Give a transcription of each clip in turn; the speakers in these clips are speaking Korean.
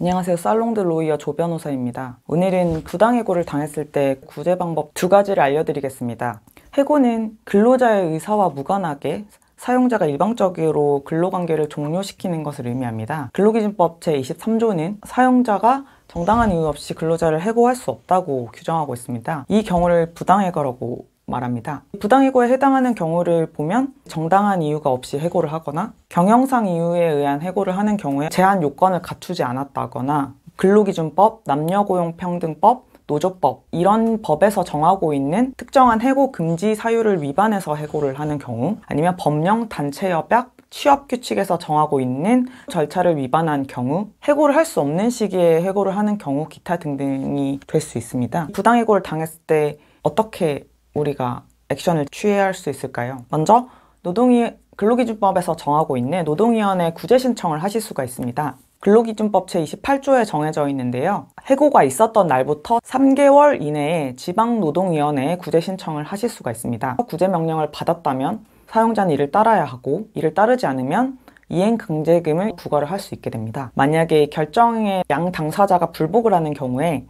안녕하세요. 살롱드 로이어 조 변호사입니다. 오늘은 부당해고를 당했을 때 구제 방법 두 가지를 알려드리겠습니다. 해고는 근로자의 의사와 무관하게 사용자가 일방적으로 근로관계를 종료시키는 것을 의미합니다. 근로기준법 제23조는 사용자가 정당한 이유 없이 근로자를 해고할 수 없다고 규정하고 있습니다. 이 경우를 부당해고라고 말합니다. 부당해고에 해당하는 경우를 보면 정당한 이유가 없이 해고를 하거나 경영상 이유에 의한 해고를 하는 경우에 제한 요건을 갖추지 않았다거나 근로기준법, 남녀고용평등법, 노조법 이런 법에서 정하고 있는 특정한 해고 금지 사유를 위반해서 해고를 하는 경우, 아니면 법령, 단체협약, 취업규칙에서 정하고 있는 절차를 위반한 경우, 해고를 할 수 없는 시기에 해고를 하는 경우, 기타 등등이 될 수 있습니다. 부당해고를 당했을 때 어떻게 우리가 액션을 취해야 할 수 있을까요? 먼저 근로기준법에서 정하고 있는 노동위원회 구제 신청을 하실 수가 있습니다. 근로기준법 제28조에 정해져 있는데요. 해고가 있었던 날부터 3개월 이내에 지방노동위원회에 구제 신청을 하실 수가 있습니다. 구제 명령을 받았다면 사용자는 이를 따라야 하고, 이를 따르지 않으면 이행강제금을 부과를 할 수 있게 됩니다. 만약에 결정에 양 당사자가 불복을 하는 경우에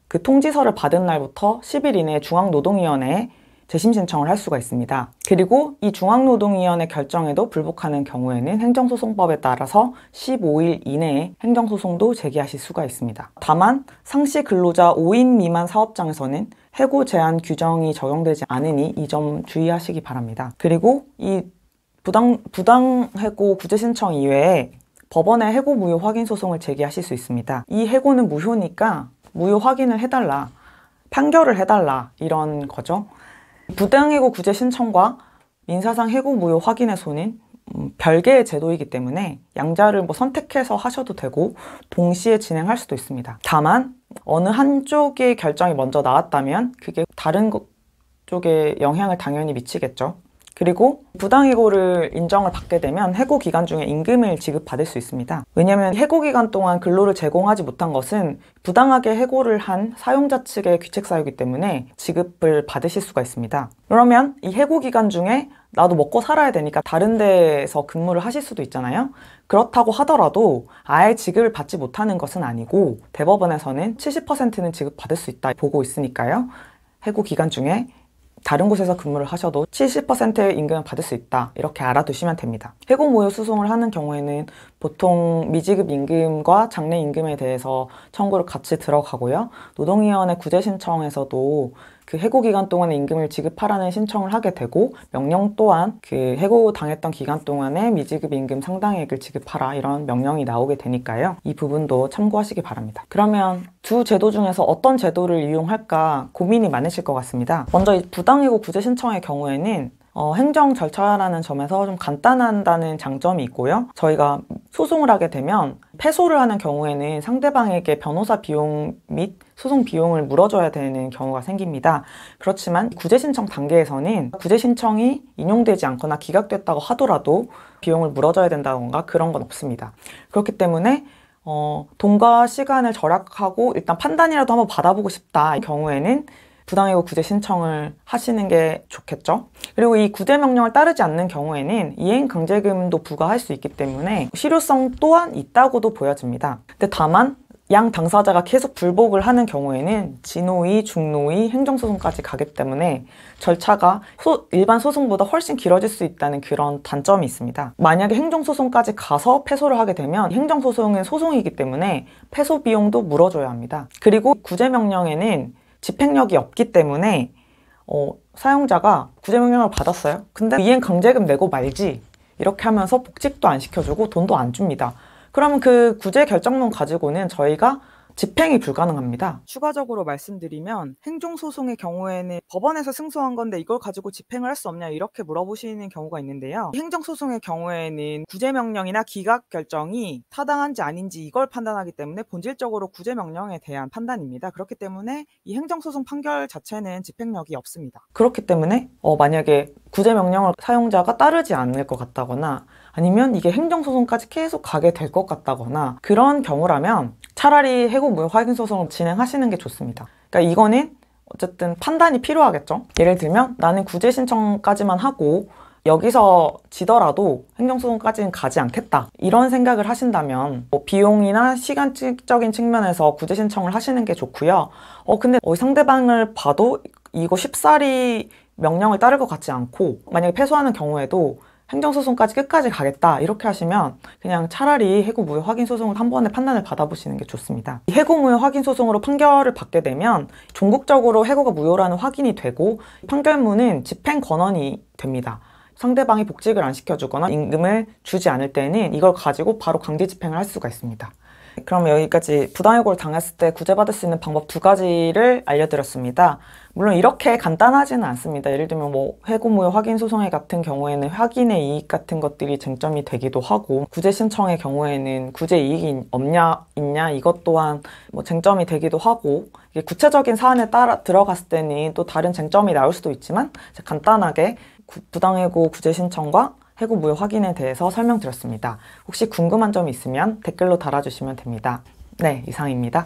그 통지서를 받은 날부터 10일 이내에 중앙노동위원회에 재심 신청을 할 수가 있습니다. 그리고 이 중앙노동위원회 결정에도 불복하는 경우에는 행정소송법에 따라서 15일 이내에 행정소송도 제기하실 수가 있습니다. 다만 상시 근로자 5인 미만 사업장에서는 해고 제한 규정이 적용되지 않으니 이 점 주의하시기 바랍니다. 그리고 이 부당해고 구제 신청 이외에 법원에 해고 무효 확인 소송을 제기하실 수 있습니다. 이 해고는 무효니까 무효 확인을 해달라, 판결을 해달라, 이런 거죠. 부당해고 구제 신청과 민사상 해고 무효 확인의 별개의 제도이기 때문에 양자를 선택해서 하셔도 되고 동시에 진행할 수도 있습니다. 다만 어느 한쪽의 결정이 먼저 나왔다면 그게 다른 쪽에 영향을 당연히 미치겠죠. 그리고 부당해고를 인정을 받게 되면 해고 기간 중에 임금을 지급받을 수 있습니다. 왜냐하면 해고 기간 동안 근로를 제공하지 못한 것은 부당하게 해고를 한 사용자 측의 귀책 사유이기 때문에 지급을 받으실 수가 있습니다. 그러면 이 해고 기간 중에 나도 먹고 살아야 되니까 다른 데에서 근무를 하실 수도 있잖아요. 그렇다고 하더라도 아예 지급을 받지 못하는 것은 아니고 대법원에서는 70%는 지급받을 수 있다 보고 있으니까요. 해고 기간 중에 다른 곳에서 근무를 하셔도 70%의 임금을 받을 수 있다, 이렇게 알아두시면 됩니다. 해고 무효 소송을 하는 경우에는 보통 미지급 임금과 장래 임금에 대해서 청구를 같이 들어가고요. 노동위원회 구제 신청에서도 그 해고 기간 동안에 임금을 지급하라는 신청을 하게 되고, 명령 또한 그 해고 당했던 기간 동안에 미지급 임금 상당액을 지급하라, 이런 명령이 나오게 되니까요. 이 부분도 참고하시기 바랍니다. 그러면 두 제도 중에서 어떤 제도를 이용할까 고민이 많으실 것 같습니다. 먼저 이 부당해고 구제 신청의 경우에는 행정 절차라는 점에서 좀 간단하다는 장점이 있고요. 저희가 소송을 하게 되면 패소를 하는 경우에는 상대방에게 변호사 비용 및 소송 비용을 물어줘야 되는 경우가 생깁니다. 그렇지만 구제 신청 단계에서는 구제 신청이 인용되지 않거나 기각됐다고 하더라도 비용을 물어줘야 된다던가 그런 건 없습니다. 그렇기 때문에 돈과 시간을 절약하고 일단 판단이라도 한번 받아보고 싶다 이 경우에는 부당해고 구제 신청을 하시는 게 좋겠죠. 그리고 이 구제 명령을 따르지 않는 경우에는 이행강제금도 부과할 수 있기 때문에 실효성 또한 있다고도 보여집니다. 근데 다만 양 당사자가 계속 불복을 하는 경우에는 진노위, 중노위, 행정소송까지 가기 때문에 절차가 일반 소송보다 훨씬 길어질 수 있다는 그런 단점이 있습니다. 만약에 행정소송까지 가서 패소를 하게 되면 행정소송은 소송이기 때문에 패소 비용도 물어줘야 합니다. 그리고 구제명령에는 집행력이 없기 때문에 사용자가 구제명령을 받았어요. 근데 이행강제금 내고 말지, 이렇게 하면서 복직도 안 시켜주고 돈도 안 줍니다. 그러면 그 구제 결정문 가지고는 저희가 집행이 불가능합니다. 추가적으로 말씀드리면 행정소송의 경우에는 법원에서 승소한 건데 이걸 가지고 집행을 할 수 없냐, 이렇게 물어보시는 경우가 있는데요. 행정소송의 경우에는 구제명령이나 기각 결정이 타당한지 아닌지 이걸 판단하기 때문에 본질적으로 구제명령에 대한 판단입니다. 그렇기 때문에 이 행정소송 판결 자체는 집행력이 없습니다. 그렇기 때문에 만약에 구제명령을 사용자가 따르지 않을 것 같다거나 아니면 이게 행정소송까지 계속 가게 될 것 같다거나 그런 경우라면 차라리 해고 무효 확인 소송을 진행하시는 게 좋습니다. 그러니까 이거는 어쨌든 판단이 필요하겠죠. 예를 들면 나는 구제 신청까지만 하고 여기서 지더라도 행정소송까지는 가지 않겠다 이런 생각을 하신다면 비용이나 시간적인 측면에서 구제 신청을 하시는 게 좋고요. 근데 상대방을 봐도 이거 쉽사리 명령을 따를 것 같지 않고 만약에 패소하는 경우에도 행정소송까지 끝까지 가겠다 이렇게 하시면 그냥 차라리 해고무효 확인소송을 한 번에 판단을 받아보시는 게 좋습니다. 해고무효 확인소송으로 판결을 받게 되면 종국적으로 해고가 무효라는 확인이 되고 판결문은 집행권한이 됩니다. 상대방이 복직을 안 시켜주거나 임금을 주지 않을 때는 이걸 가지고 바로 강제 집행을 할 수가 있습니다. 그럼 여기까지 부당해고를 당했을 때 구제받을 수 있는 방법 2가지를 알려드렸습니다. 물론 이렇게 간단하지는 않습니다. 예를 들면 해고무효 확인소송회 같은 경우에는 확인의 이익 같은 것들이 쟁점이 되기도 하고 구제 신청의 경우에는 구제 이익이 있냐 이것 또한 쟁점이 되기도 하고 구체적인 사안에 따라 들어갔을 때는 또 다른 쟁점이 나올 수도 있지만 간단하게 부당해고 구제 신청과 해고 무효 확인에 대해서 설명드렸습니다. 혹시 궁금한 점이 있으면 댓글로 달아주시면 됩니다. 네, 이상입니다.